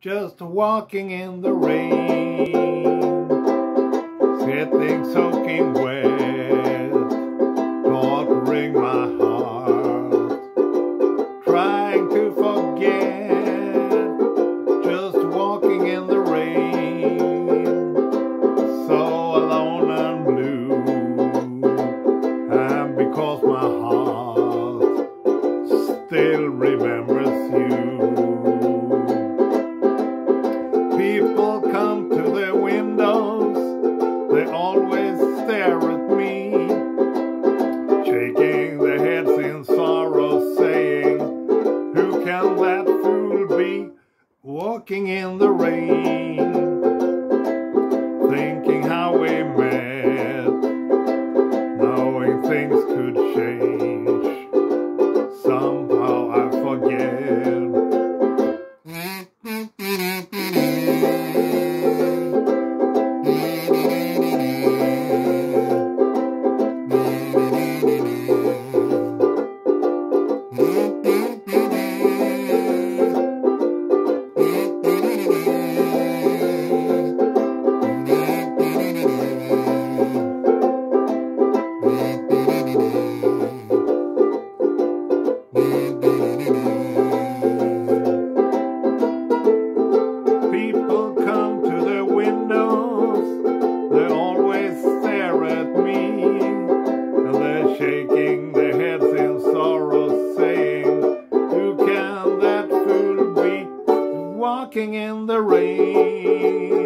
just walking in the rain, sitting soaking wet, torturing my heart, trying to forget, just walking in the rain, so alone and blue, and because my heart still remembers you. People come to their windows, they always stare at me, shaking their heads in sorrow, saying, who can that fool be, walking in the rain, thinking how we met, knowing things could change, somehow I forget. People come to their windows, they always stare at me, and they're shaking their heads in sorrow, saying, who can that fool be, walking in the rain?